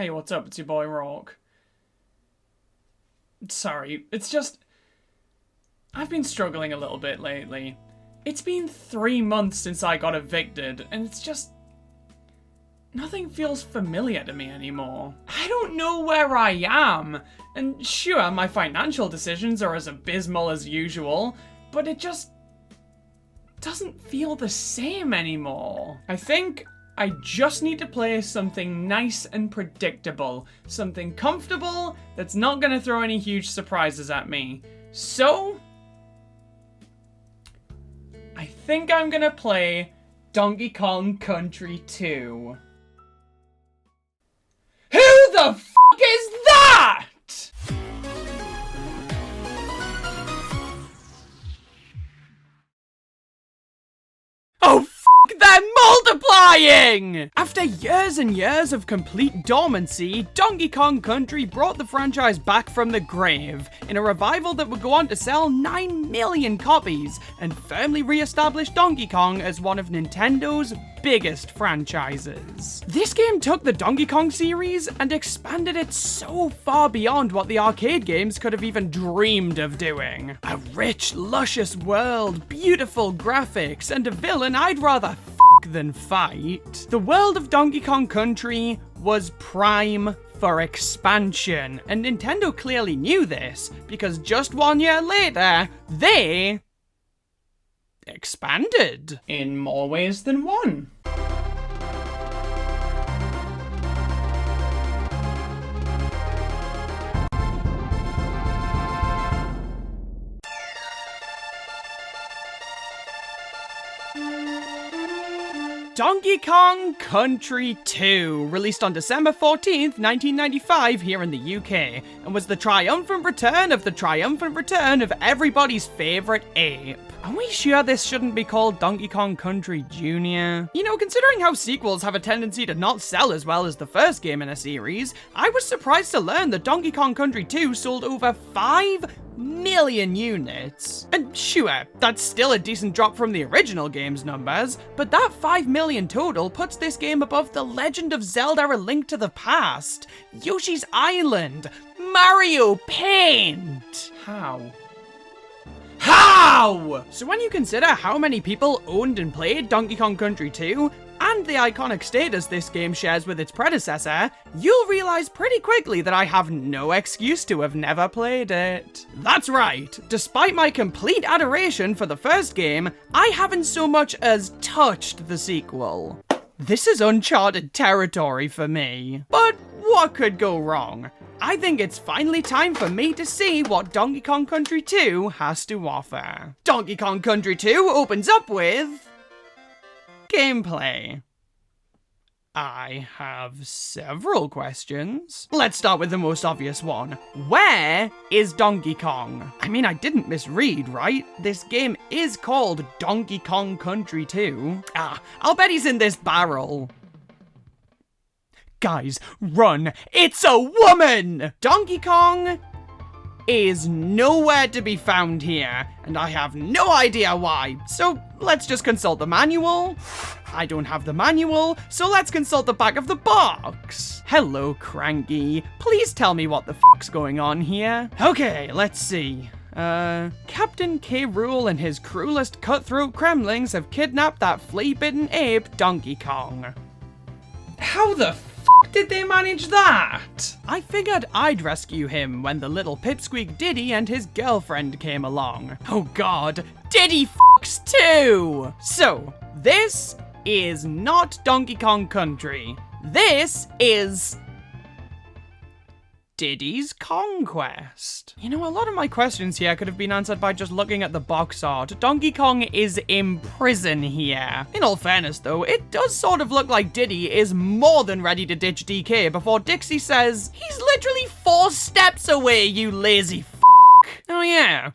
Hey, what's up? It's your boy Rawk. Sorry, it's just... I've been struggling a little bit lately. It's been 3 months since I got evicted, and it's just... nothing feels familiar to me anymore. I don't know where I am, and sure, my financial decisions are as abysmal as usual, but it just... doesn't feel the same anymore. I think I just need to play something nice and predictable. Something comfortable that's not gonna throw any huge surprises at me. So... I think I'm gonna play Donkey Kong Country 2. Who the f*** is that?! Oh, they're multiplying! After years and years of complete dormancy, Donkey Kong Country brought the franchise back from the grave in a revival that would go on to sell 9 million copies and firmly re-establish Donkey Kong as one of Nintendo's biggest franchises. This game took the Donkey Kong series and expanded it so far beyond what the arcade games could have even dreamed of doing. A rich, luscious world, beautiful graphics, and a villain I'd rather f*** than fight. The world of Donkey Kong Country was prime for expansion, and Nintendo clearly knew this, because just 1 year later, they... expanded. In more ways than one. Donkey Kong Country 2, released on December 14th, 1995 here in the UK, and was the triumphant return of everybody's favourite ape. Are we sure this shouldn't be called Donkey Kong Country Jr.? You know, considering how sequels have a tendency to not sell as well as the first game in a series, I was surprised to learn that Donkey Kong Country 2 sold over 5 million units. And sure, that's still a decent drop from the original game's numbers, but that 5 million total puts this game above The Legend of Zelda: A Link to the Past, Yoshi's Island, Mario Paint. How? So when you consider how many people owned and played Donkey Kong Country 2, and the iconic status this game shares with its predecessor, you'll realize pretty quickly that I have no excuse to have never played it. That's right, despite my complete adoration for the first game, I haven't so much as touched the sequel. This is uncharted territory for me. But what could go wrong? I think it's finally time for me to see what Donkey Kong Country 2 has to offer. Donkey Kong Country 2 opens up with... gameplay. I have several questions. Let's start with the most obvious one. Where is Donkey Kong? I mean, I didn't misread, right? This game is called Donkey Kong Country 2. I'll bet he's in this barrel. Guys, run! It's a woman! Donkey Kong is nowhere to be found here, and I have no idea why. So let's just consult the manual. I don't have the manual, so let's consult the back of the box. Hello, Cranky. Please tell me what the f***'s going on here. Okay, let's see. Captain K. Rool and his cruelest cutthroat Kremlings have kidnapped that flea-bitten ape, Donkey Kong. How the f*** did they manage that? I figured I'd rescue him when the little pipsqueak Diddy and his girlfriend came along. Oh god, Diddy f***s too! So, this is not Donkey Kong Country. This is... Diddy's Conquest. You know, a lot of my questions here could have been answered by just looking at the box art. Donkey Kong is in prison here. In all fairness though, it does sort of look like Diddy is more than ready to ditch DK before Dixie says, "He's literally 4 steps away, you lazy f***." Oh yeah.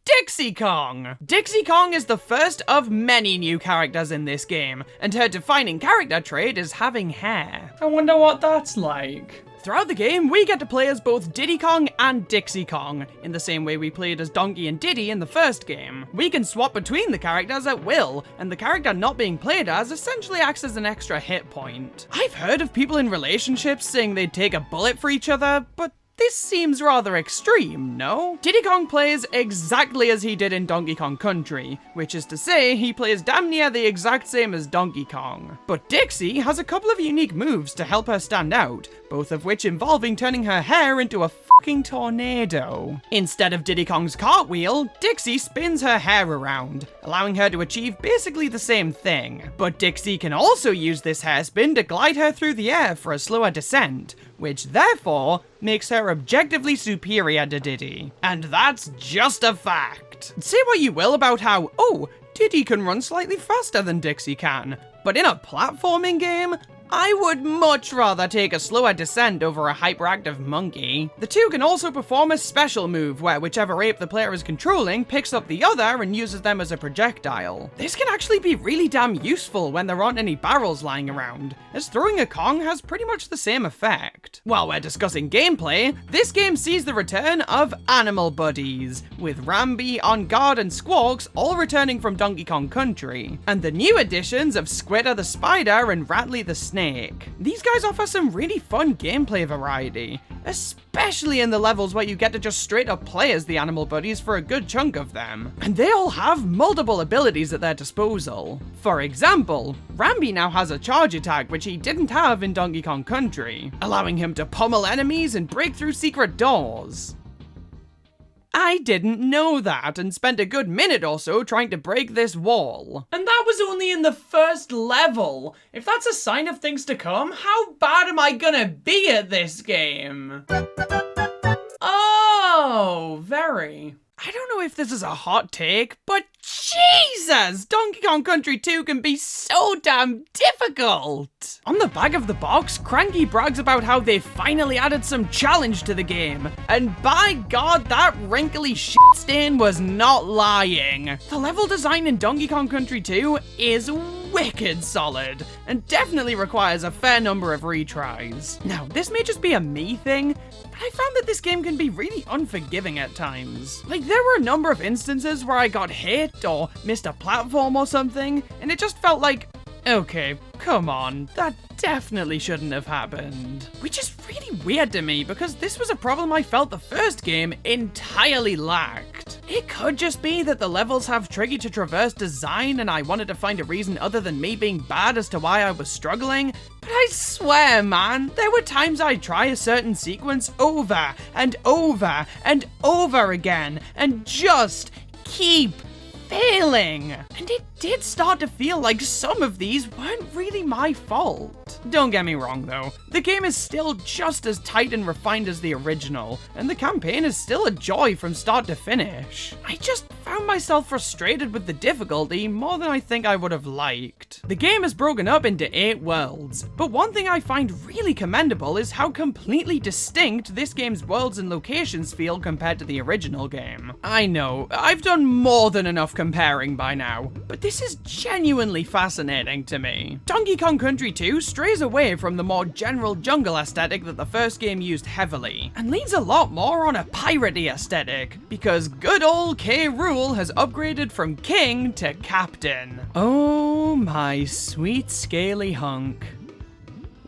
Dixie Kong! Dixie Kong is the first of many new characters in this game, and her defining character trait is having hair. I wonder what that's like. Throughout the game, we get to play as both Diddy Kong and Dixie Kong, in the same way we played as Donkey and Diddy in the first game. We can swap between the characters at will, and the character not being played as essentially acts as an extra hit point. I've heard of people in relationships saying they'd take a bullet for each other, but this seems rather extreme, no? Diddy Kong plays exactly as he did in Donkey Kong Country, which is to say, he plays damn near the exact same as Donkey Kong. But Dixie has a couple of unique moves to help her stand out, both of which involving turning her hair into a fucking tornado. Instead of Diddy Kong's cartwheel, Dixie spins her hair around, allowing her to achieve basically the same thing. But Dixie can also use this hairspin to glide her through the air for a slower descent, which therefore makes her objectively superior to Diddy. And that's just a fact. Say what you will about how, oh, Diddy can run slightly faster than Dixie can, but in a platforming game, I would much rather take a slower descent over a hyperactive monkey. The two can also perform a special move where whichever ape the player is controlling picks up the other and uses them as a projectile. This can actually be really damn useful when there aren't any barrels lying around, as throwing a Kong has pretty much the same effect. While we're discussing gameplay, this game sees the return of animal buddies, with Rambi, On Guard, and Squawks all returning from Donkey Kong Country, and the new additions of Squitter the Spider and Rattly the Snake. These guys offer some really fun gameplay variety, especially in the levels where you get to just straight up play as the animal buddies for a good chunk of them. And they all have multiple abilities at their disposal. For example, Rambi now has a charge attack which he didn't have in Donkey Kong Country, allowing him to pummel enemies and break through secret doors. I didn't know that and spent a good minute or so trying to break this wall. And that was only in the first level. If that's a sign of things to come, how bad am I gonna be at this game? Oh, very. I don't know if this is a hot take, but Jesus! Donkey Kong Country 2 can be so damn difficult! On the back of the box, Cranky brags about how they finally added some challenge to the game, and by God, that wrinkly shit stain was not lying. The level design in Donkey Kong Country 2 is wicked solid, and definitely requires a fair number of retries. Now, this may just be a me thing, but I found that this game can be really unforgiving at times. Like, there were a number of instances where I got hit or missed a platform or something, and it just felt like, okay, come on, that definitely shouldn't have happened. Which is really weird to me, because this was a problem I felt the first game entirely lacked. It could just be that the levels have tricky to traverse design and I wanted to find a reason other than me being bad as to why I was struggling, but I swear, man, there were times I'd try a certain sequence over and over and over again and just keep failing. And it did start to feel like some of these weren't really my fault. Don't get me wrong though, the game is still just as tight and refined as the original, and the campaign is still a joy from start to finish. I just found myself frustrated with the difficulty more than I think I would have liked. The game is broken up into 8 worlds, but one thing I find really commendable is how completely distinct this game's worlds and locations feel compared to the original game. I know, I've done more than enough comparing by now, but this is genuinely fascinating to me. Donkey Kong Country 2 strays away from the more general jungle aesthetic that the first game used heavily, and leans a lot more on a piratey aesthetic, because good old K. Rool has upgraded from king to captain. Oh my sweet scaly hunk.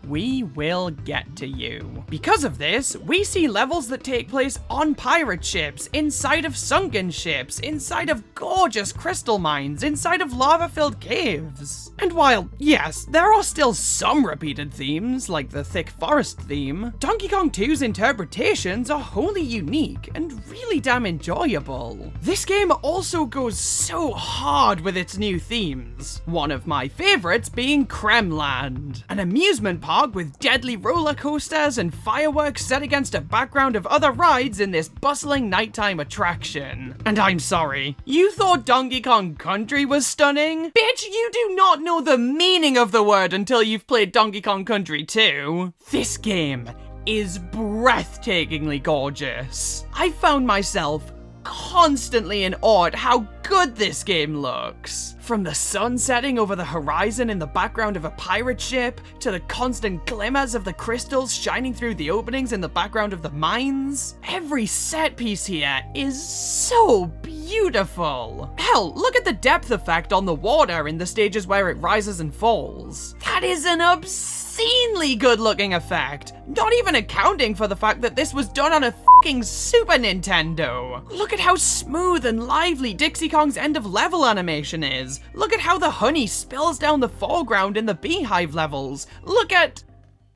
We will get to you. Because of this, we see levels that take place on pirate ships, inside of sunken ships, inside of gorgeous crystal mines, inside of lava-filled caves. And while, yes, there are still some repeated themes, like the thick forest theme, Donkey Kong 2's interpretations are wholly unique and really damn enjoyable. This game also goes so hard with its new themes, one of my favorites being Kremland, an amusement park with deadly roller coasters and fireworks set against a background of other rides in this bustling nighttime attraction. And I'm sorry, you thought Donkey Kong Country was stunning? Bitch, you do not know the meaning of the word until you've played Donkey Kong Country 2. This game is breathtakingly gorgeous. I found myself constantly in awe at how good this game looks. From the sun setting over the horizon in the background of a pirate ship, to the constant glimmers of the crystals shining through the openings in the background of the mines. Every set piece here is so beautiful. Hell, look at the depth effect on the water in the stages where it rises and falls. That is an obscenely good looking effect, not even accounting for the fact that this was done on a fucking Super Nintendo. Look at how smooth and lively Dixie Kong's end of level animation is. Look at how the honey spills down the foreground in the beehive levels. Look at...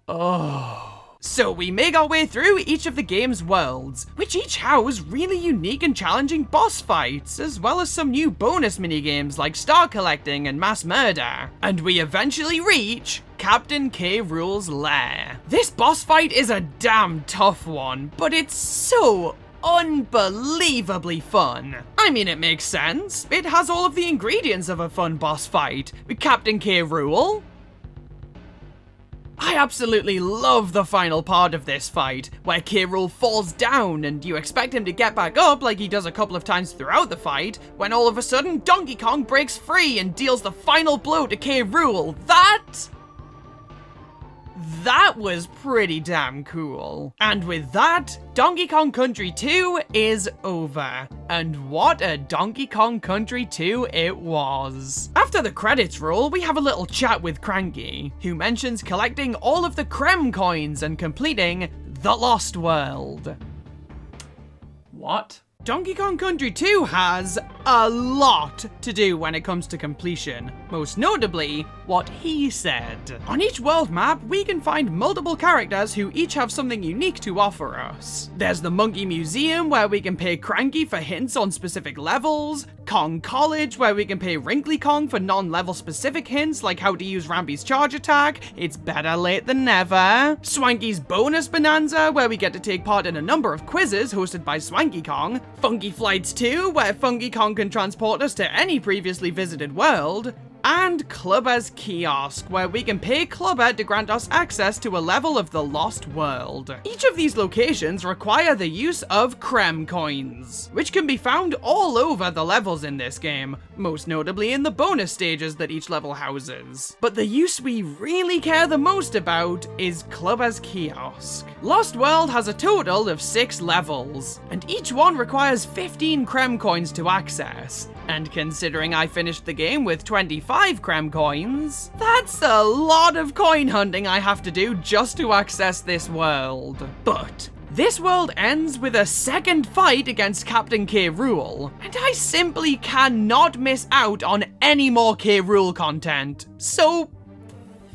oh... So we make our way through each of the game's worlds, which each house really unique and challenging boss fights, as well as some new bonus minigames like star collecting and mass murder. And we eventually reach Captain K. Rool's lair. This boss fight is a damn tough one, but it's so unbelievably fun. I mean, it makes sense. It has all of the ingredients of a fun boss fight. With Captain K. Rool. I absolutely love the final part of this fight, where K. Rool falls down and you expect him to get back up like he does a couple of times throughout the fight, when all of a sudden Donkey Kong breaks free and deals the final blow to K. Rool. That was pretty damn cool. And with that, Donkey Kong Country 2 is over. And what a Donkey Kong Country 2 it was. After the credits roll, we have a little chat with Cranky, who mentions collecting all of the Creme coins and completing the Lost World. What? Donkey Kong Country 2 has a lot to do when it comes to completion, most notably what he said. On each world map, we can find multiple characters who each have something unique to offer us. There's the Monkey Museum, where we can pay Cranky for hints on specific levels, Kong College, where we can pay Wrinkly Kong for non-level specific hints like how to use Rampy's charge attack, it's better late than never, Swanky's Bonus Bonanza, where we get to take part in a number of quizzes hosted by Swanky Kong, Funky Flights 2, where Funky Kong can transport us to any previously visited world, and Clubber's Kiosk, where we can pay Clubber to grant us access to a level of the Lost World. Each of these locations require the use of Creme coins, which can be found all over the levels in this game, most notably in the bonus stages that each level houses. But the use we really care the most about is Clubber's Kiosk. Lost World has a total of 6 levels, and each one requires 15 Creme coins to access. And considering I finished the game with 25 Creme coins, that's a lot of coin hunting I have to do just to access this world. But this world ends with a second fight against Captain K. Rool, and I simply cannot miss out on any more K. Rool content. So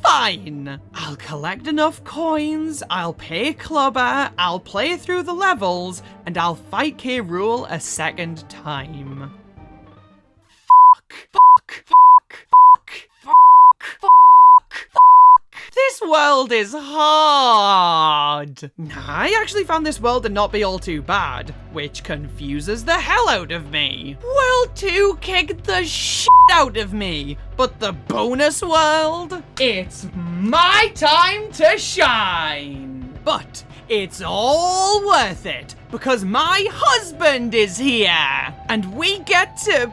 fine. I'll collect enough coins, I'll pay Clubber, I'll play through the levels, and I'll fight K. Rool a second time. This world is hard. I actually found this world to not be all too bad, which confuses the hell out of me. World 2 kicked the shit out of me, but the bonus world? It's my time to shine. But it's all worth it, because my husband is here, and we get to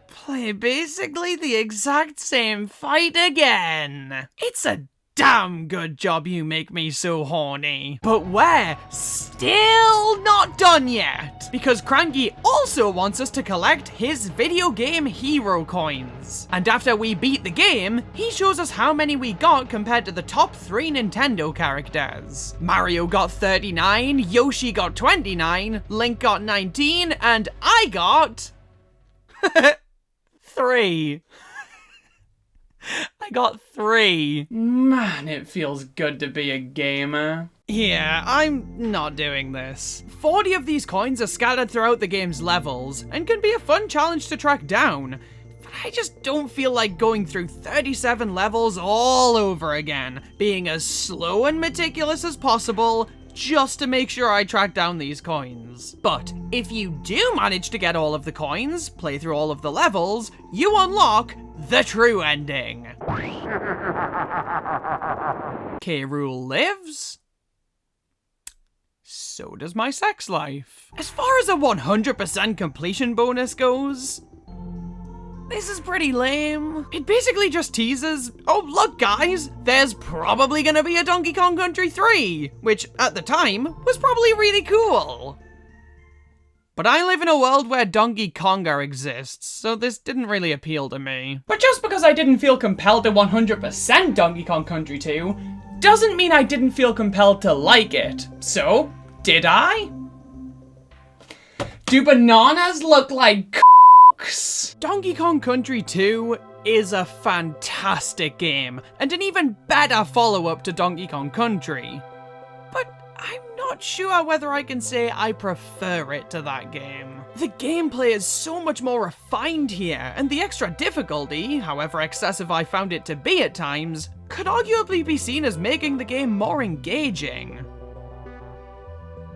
play basically the exact same fight again. It's a damn good job you make me so horny. But we're still not done yet, because Cranky also wants us to collect his video game hero coins. And after we beat the game, he shows us how many we got compared to the top 3 Nintendo characters. Mario got 39, Yoshi got 29, Link got 19, and I got 3. I got 3. Man, it feels good to be a gamer. Yeah, I'm not doing this. 40 of these coins are scattered throughout the game's levels, and can be a fun challenge to track down. But I just don't feel like going through 37 levels all over again, being as slow and meticulous as possible, just to make sure I track down these coins. But if you do manage to get all of the coins, play through all of the levels, you unlock the true ending. K. Rool lives. so does my sex life. As far as a 100% completion bonus goes, this is pretty lame. It basically just teases, oh look guys, there's probably gonna be a Donkey Kong Country 3, which at the time was probably really cool. But I live in a world where Donkey Kongquer exists, so this didn't really appeal to me. But just because I didn't feel compelled to 100% Donkey Kong Country 2, doesn't mean I didn't feel compelled to like it. So, did I? Do bananas look like cocks? Donkey Kong Country 2 is a fantastic game, and an even better follow-up to Donkey Kong Country. But I'm not sure whether I can say I prefer it to that game. The gameplay is so much more refined here, and the extra difficulty, however excessive I found it to be at times, could arguably be seen as making the game more engaging.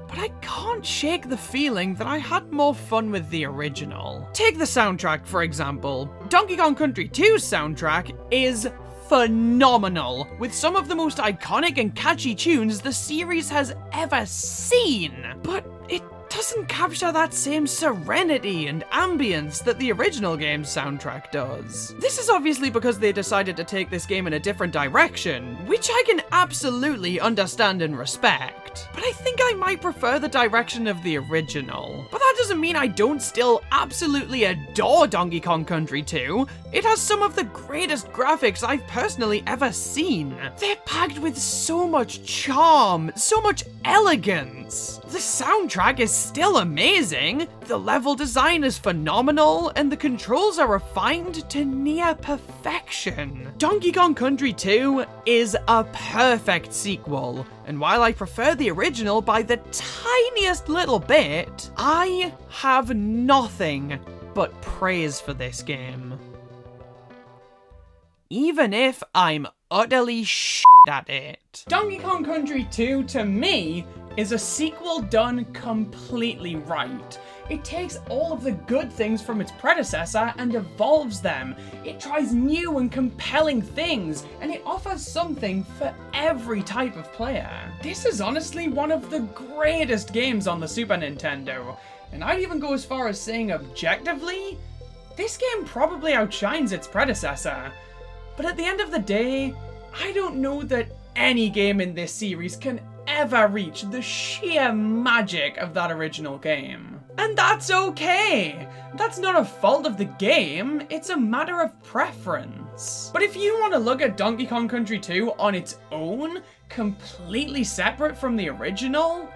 But I can't shake the feeling that I had more fun with the original. Take the soundtrack, for example. Donkey Kong Country 2's soundtrack is phenomenal, with some of the most iconic and catchy tunes the series has ever seen. But it doesn't capture that same serenity and ambience that the original game's soundtrack does. This is obviously because they decided to take this game in a different direction, which I can absolutely understand and respect. But I think I might prefer the direction of the original. But that doesn't mean I don't still absolutely adore Donkey Kong Country 2. It has some of the greatest graphics I've personally ever seen. They're packed with so much charm, so much elegance. The soundtrack is still amazing, the level design is phenomenal, and the controls are refined to near perfection. Donkey Kong Country 2 is a perfect sequel, and while I prefer the original by the tiniest little bit, I have nothing but praise for this game. Even if I'm utterly shit at it. Donkey Kong Country 2, to me, is a sequel done completely right. It takes all of the good things from its predecessor and evolves them. It tries new and compelling things, and it offers something for every type of player. This is honestly one of the greatest games on the Super Nintendo, and I'd even go as far as saying objectively, this game probably outshines its predecessor. But at the end of the day, I don't know that any game in this series can ever reach the sheer magic of that original game. And that's okay! That's not a fault of the game, it's a matter of preference. But if you want to look at Donkey Kong Country 2 on its own, completely separate from the original,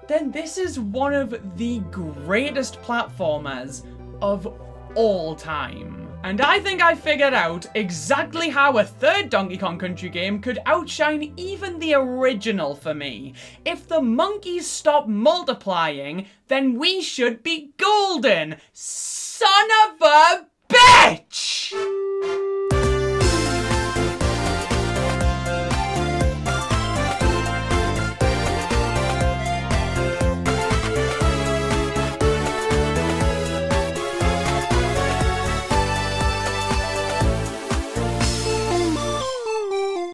then this is one of the greatest platformers of all time. And I think I figured out exactly how a third Donkey Kong Country game could outshine even the original for me. If the monkeys stop multiplying, then we should be golden! Son of a bitch!